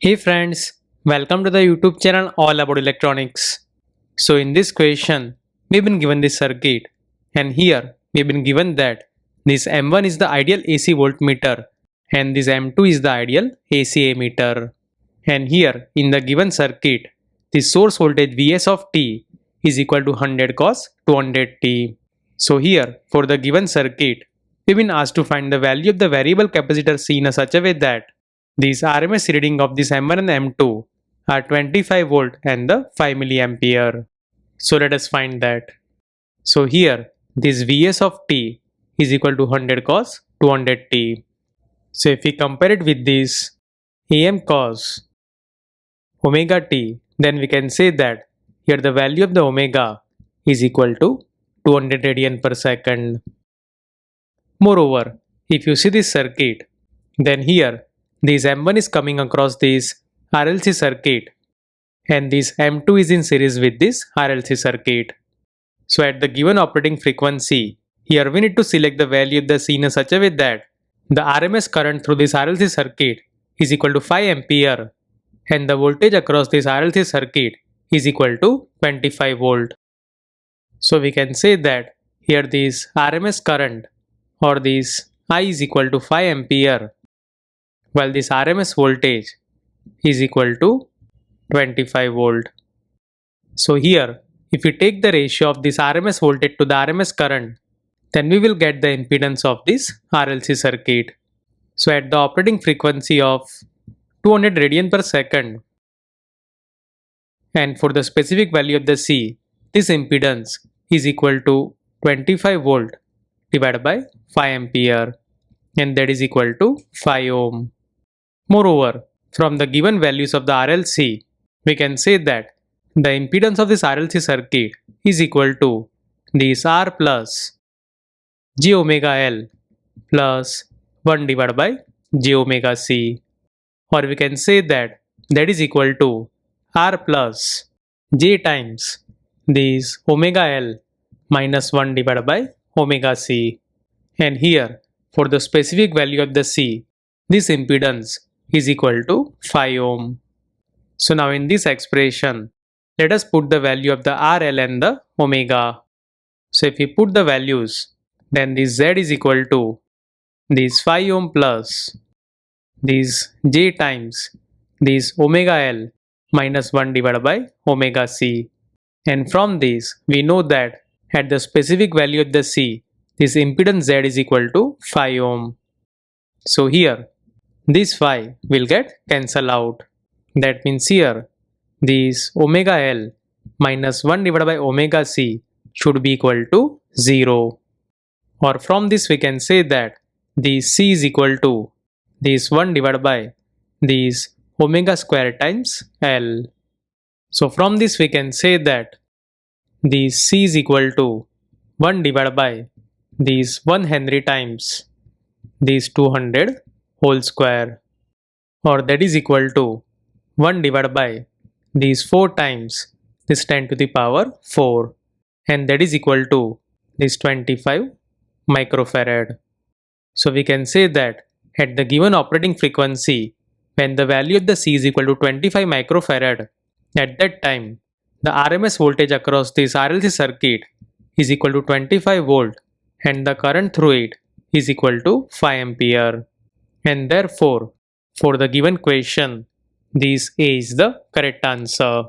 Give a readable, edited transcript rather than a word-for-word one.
Hey friends, welcome to the YouTube channel all about electronics. So in this question, we've been given this circuit and here we've been given that this M1 is the ideal AC voltmeter and this M2 is the ideal AC ammeter. And here in the given circuit, the source voltage Vs of t is equal to 100 cos 200t. So here for the given circuit, we've been asked to find the value of the variable capacitor C in such a way that these RMS reading of this M1 and M2 are 25 volt and the 5 milliampere. So let us find that. So here this Vs of t is equal to 100 cos 200t. So if we compare it with this Am cos omega t, then we can say that here the value of the omega is equal to 200 radian per second. Moreover, if you see this circuit, then here this M1 is coming across this RLC circuit and this M2 is in series with this RLC circuit. So at the given operating frequency, here we need to select the value of the C in such a way that the RMS current through this RLC circuit is equal to 5 ampere and the voltage across this RLC circuit is equal to 25 volt. So we can say that here this RMS current or this I is equal to 5 ampere while this RMS voltage is equal to 25 volt. So here if we take the ratio of this RMS voltage to the RMS current, then we will get the impedance of this RLC circuit. So at the operating frequency of 200 radian per second and for the specific value of the C, this impedance is equal to 25 volt divided by 5 ampere and that is equal to 5 ohm. Moreover, from the given values of the RLC, we can say that the impedance of this RLC circuit is equal to this R plus j omega L plus 1 divided by j omega C, or we can say that is equal to R plus j times this omega L minus 1 divided by omega C. And here for the specific value of the C, this impedance is equal to 5 ohm. So now in this expression, let us put the value of the RL and the omega. So if we put the values, then this Z is equal to this 5 ohm plus this J times this omega L minus 1 divided by omega C. And from this, we know that at the specific value of the C, this impedance Z is equal to 5 ohm. So here, this 5 will get cancelled out. That means here, this omega L minus 1 divided by omega C should be equal to 0. Or from this we can say that this C is equal to this 1 divided by this omega square times L. So from this we can say that this C is equal to 1 divided by this 1 Henry times this 200 whole square, or that is equal to 1 divided by these 4 times this 10 to the power 4, and that is equal to this 25 microfarad. So we can say that at the given operating frequency, when the value of the C is equal to 25 microfarad, at that time the RMS voltage across this RLC circuit is equal to 25 volt and the current through it is equal to 5 ampere. And therefore, for the given question, this A is the correct answer.